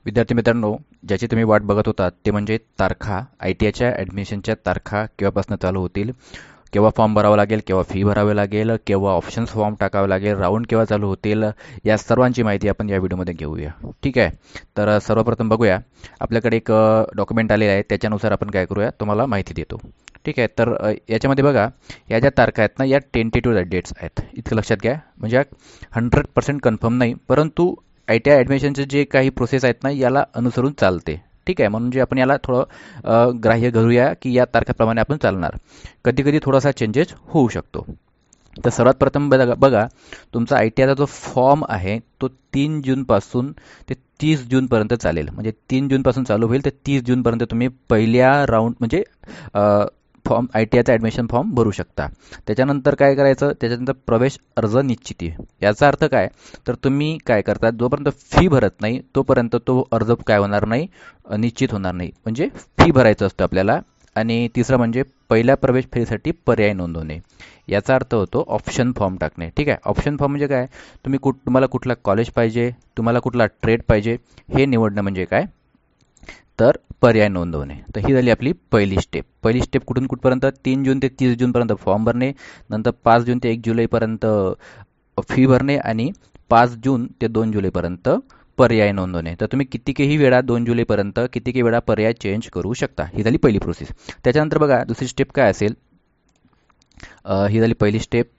विद्यार्थी मित्रांनो, ज्याची तुम्ही वाट बघत होता ते म्हणजे तारखा, ITIच्या ॲडमिशनच्या तारखा केव्हापासून चालू होतील, केव्हा फॉर्म भरावा लागेल, केव्हा फी भरावी लागेल, केव्हा ऑप्शन्स फॉर्म टाकावे लागेल, राऊंड केव्हा चालू होतील, या सर्वांची माहिती आपण या व्हिडिओमध्ये घेऊया. ठीक आहे. तर सर्वप्रथम बघूया. आपल्याकडे एक डॉक्युमेंट आलेलं आहे, त्याच्यानुसार आपण काय करूया तुम्हाला माहिती देतो. ठीक आहे. तर याच्यामध्ये बघा, या ज्या तारखा आहेत ना, या टेंटेटिव्ह डेट्स आहेत. इतकं लक्षात घ्या. म्हणजे 100% कन्फर्म नाही, परंतु ITI ॲडमिशनचे जे काही प्रोसेस आहेत ना, याला अनुसरून चालते. ठीक आहे. म्हणजे आपण याला थोडं ग्राह्य धरूया की या तारखेप्रमाणे आपण चालणार. कधी कधी थोडासा चेंजेस होऊ शकतो. तर सर्वात प्रथम बघा, तुमचा ITIचा जो फॉर्म आहे तो 3 जूनपासून ते 30 जूनपर्यंत चालेल. म्हणजे 3 जूनपासून चालू होईल तर 30 जूनपर्यंत तुम्ही पहिल्या राऊंड म्हणजे फॉर्म ITIचा ॲडमिशन फॉर्म भरू शकता. त्याच्यानंतर काय करायचं, त्याच्यानंतर प्रवेश अर्ज निश्चिती. याचा अर्थ काय, तर तुम्ही काय करता, जोपर्यंत फी भरत नाही तोपर्यंत तो अर्ज काय होणार नाही, निश्चित होणार नाही. म्हणजे फी भरायचं असतं आपल्याला. आणि तिसरं म्हणजे पहिल्या प्रवेश फेरीसाठी पर्याय नोंदवणे. याचा अर्थ होतो ऑप्शन फॉर्म टाकणे. ठीक आहे. ऑप्शन फॉर्म म्हणजे काय, तुम्हाला कुठला कॉलेज पाहिजे, तुम्हाला कुठला ट्रेड पाहिजे हे निवडणं म्हणजे काय, तर पर्याय नोंदवणे. तर ही झाली आपली पहिली स्टेप. पहिली स्टेप कुठून कुठपर्यंत, 3 जून ते 30 जूनपर्यंत फॉर्म भरणे, नंतर 5 जून ते 1 जुलैपर्यंत फी भरणे आणि 5 जून ते 2 जुलैपर्यंत पर्याय नोंदवणे. तर तुम्ही कितीही वेळा 2 जुलैपर्यंत कितीही वेळा पर्याय चेंज करू शकता. ही झाली पहिली प्रोसेस. त्याच्यानंतर बघा दुसरी स्टेप काय असेल, ही झाली पहिली स्टेप.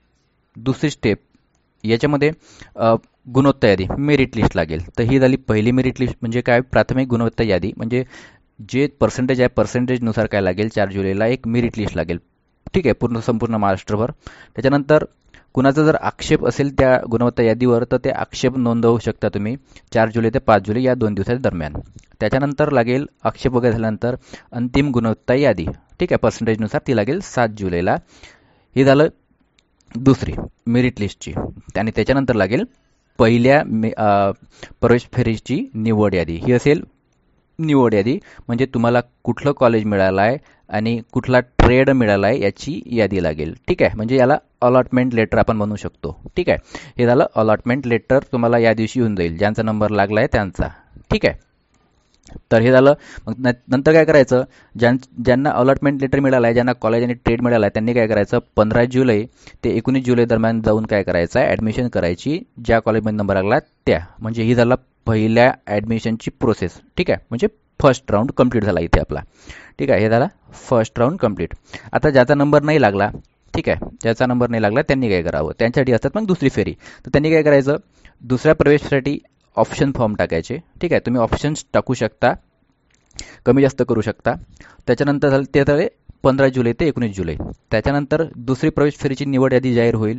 दुसरी स्टेप याच्यामध्ये गुणवत्ता यादी मेरिट लिस्ट लागेल. तर ही झाली पहिली मेरिट लिस्ट. म्हणजे काय, प्राथमिक गुणवत्ता यादी म्हणजे जे पर्सेंटेज आहे पर्सेंटेजनुसार काय लागेल, 4 जुलैला एक मेरिट लिस्ट लागेल. ठीक आहे, संपूर्ण महाराष्ट्रभर. त्याच्यानंतर कुणाचा जर आक्षेप असेल त्या गुणवत्ता यादीवर तर ते आक्षेप नोंदवू शकता तुम्ही 4 जुलै ते 5 जुलै या 2 दिवसाच्या दरम्यान. त्याच्यानंतर लागेल आक्षेप वगैरे झाल्यानंतर अंतिम गुणवत्ता यादी. ठीक आहे, पर्सेंटेजनुसार ती लागेल 7 जुलैला. हे झालं दुसरी मेरिट लिस्टची. आणि त्याच्यानंतर लागेल पहिल्या प्रवेश फेरीची निवड यादी. ही असेल निवड यादी. म्हणजे तुम्हाला कुठलं कॉलेज मिळालं आहे आणि कुठला ट्रेड मिळाला आहे याची यादी लागेल. ठीक आहे, म्हणजे याला अलॉटमेंट लेटर आपण म्हणू शकतो. ठीक आहे, हे झालं अलॉटमेंट लेटर. तुम्हाला या दिवशी येऊन जाईल ज्यांचा नंबर लागला आहे त्यांचा. ठीक आहे. तर हे झालं. मग नंतर काय करायचं, ज्यांना अलॉटमेंट लेटर मिळालं आहे, ज्यांना कॉलेज आणि ट्रेड मिळाला आहे, त्यांनी काय करायचं, 15 जुलै ते 19 जुलै दरम्यान जाऊन काय करायचं आहे, ॲडमिशन करायची ज्या कॉलेजमध्ये नंबर लागला त्या. म्हणजे ही झाला पहिल्या ॲडमिशनची प्रोसेस. ठीक आहे, म्हणजे फर्स्ट राऊंड कंप्लीट झाला इथे आपला. ठीक आहे, हे झाला फर्स्ट राऊंड कंप्लीट. आता ज्याचा नंबर नाही लागला, ठीक आहे, ज्याचा नंबर नाही लागला त्यांनी काय करावं, त्यांच्यासाठी असतात मग दुसरी फेरी. तर त्यांनी काय करायचं, दुसऱ्या प्रवेशासाठी ऑप्शन फॉर्म टाकायचे. ठीक आहे, तुम्ही ऑप्शन्स टाकू शकता, कमी जास्त करू शकता. त्याच्यानंतर झालं ते झाले 15 जुलै ते 19 जुलै. त्याच्यानंतर दुसरी प्रवेश फेरीची निवड यादी जाहीर होईल,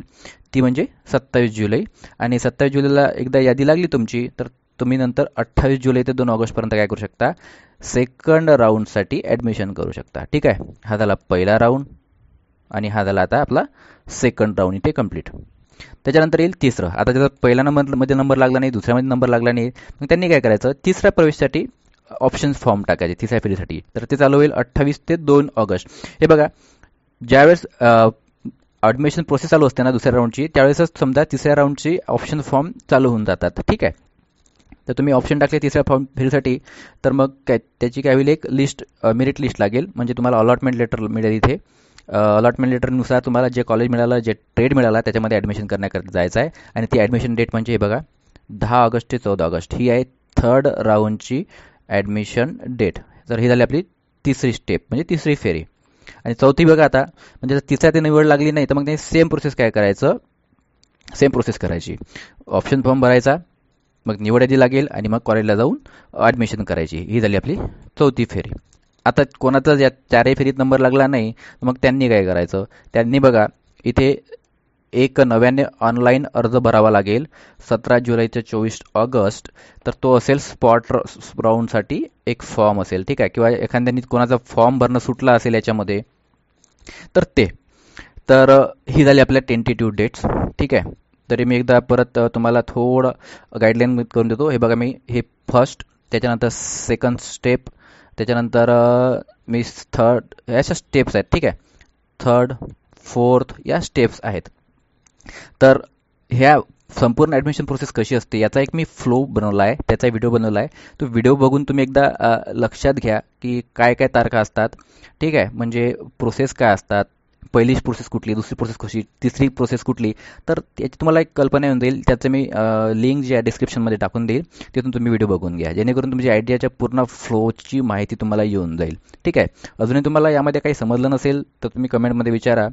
ती म्हणजे 27 जुलै. आणि 27 जुलैला एकदा यादी लागली तुमची तर तुम्ही नंतर 28 जुलै ते 2 ऑगस्टपर्यंत काय करू शकता, सेकंड राऊंडसाठी ॲडमिशन करू शकता. ठीक आहे, हा झाला पहिला राऊंड आणि हा झाला आता आपला सेकंड राऊंड इथे कंप्लीट. त्याच्यानंतर येईल तिसरं. आता त्याचा पहिल्या नंबरमध्ये नंबर लागला नाही, दुसऱ्यामध्ये नंबर लागला नाही, मग त्यांनी काय करायचं, तिसऱ्या प्रवेशासाठी ऑप्शन्स फॉर्म टाकायचे तिसऱ्या फेरीसाठी. तर ते चालू होईल 28 ते 2 ऑगस्ट. हे बघा, ज्यावेळेस ॲडमिशन प्रोसेस चालू असते ना दुसऱ्या राऊंडची, त्यावेळेसच समजा तिसऱ्या राऊंडची ऑप्शन फॉर्म चालू होऊन जातात. ठीक आहे. तर तुम्ही ऑप्शन टाकले तिसऱ्या फॉर्म फेरीसाठी, तर मग काय त्याची काय होईल, एक लिस्ट मेरिट लिस्ट लागेल. म्हणजे तुम्हाला अलॉटमेंट लेटर मिळेल इथे. अलॉटमेंट लेटरनुसार तुम्हाला जे कॉलेज मिळालं, जे ट्रेड मिळाला त्याच्यामध्ये ॲडमिशन करण्याकरता जायचं आहे. आणि ती ॲडमिशन डेट म्हणजे हे बघा 10 ऑगस्ट ते 14 ऑगस्ट ही आहे थर्ड राऊंडची ॲडमिशन डेट. तर ही झाली आपली तिसरी स्टेप म्हणजे तिसरी फेरी. आणि चौथी बघा आता, म्हणजे तिसऱ्या ते निवड लागली नाही तर मग ते सेम प्रोसेस काय करायचं, सेम प्रोसेस करायची. ऑप्शन फॉर्म भरायचा, मग निवड यादी लागेल आणि मग कॉलेजला जाऊन ॲडमिशन करायची. ही झाली आपली चौथी फेरी. आता कोणाचा या 4ही फेरीत नंबर लागला नाही तर मग त्यांनी काय करायचं, त्यांनी बघा इथे एक नव्याने ऑनलाईन अर्ज भरावा लागेल 17 जुलै ते 24 ऑगस्ट. तर तो असेल स्पॉट राऊंडसाठी एक फॉर्म असेल. ठीक आहे, किंवा एखाद्याने कोणाचा फॉर्म भरणं सुटला असेल याच्यामध्ये तर ते. तर ही झाली आपल्या टेंटेटिव्ह डेट्स. ठीक आहे, तरी मी एकदा परत तुम्हाला थोडं गाईडलाईन करून देतो. हे बघा, मी हे फर्स्ट, त्याच्यानंतर सेकंड स्टेप, त्याच्यानंतर मी थर्ड, अशा स्टेप्स आहेत. ठीक आहे, थर्ड फोर्थ या स्टेप्स आहेत. तर ह्या संपूर्ण ॲडमिशन प्रोसेस कशी असते याचा एक मी फ्लो बनवला आहे, त्याचा व्हिडिओ बनवला आहे. तो व्हिडिओ बघून तुम्ही एकदा लक्षात घ्या की काय काय तारखा असतात. ठीक आहे, म्हणजे प्रोसेस काय असतात, पहिली प्रोसेस कुठली, दुसरी प्रोसेस कशी, तिसरी प्रोसेस कुठली. तर त्याची तुम्हाला एक कल्पना येऊन जाईल. त्याचं मी लिंक जी आहे डिस्क्रिप्शनमध्ये टाकून देईल, तिथून तुम्ही व्हिडिओ बघून घ्या, जेणेकरून तुमची आयडियाच्या पूर्ण फ्लोची माहिती तुम्हाला येऊन जाईल. ठीक आहे, अजूनही तुम्हाला यामध्ये काही समजलं नसेल तर तुम्ही कमेंटमध्ये विचारा.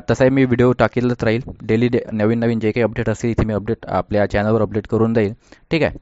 तसाही मी व्हिडिओ टाकेलच राहील. डेली नवीन नवीन जे काही अपडेट असतील इथे मी अपडेट आपल्या चॅनलवर अपडेट करून जाईल. ठीक आहे.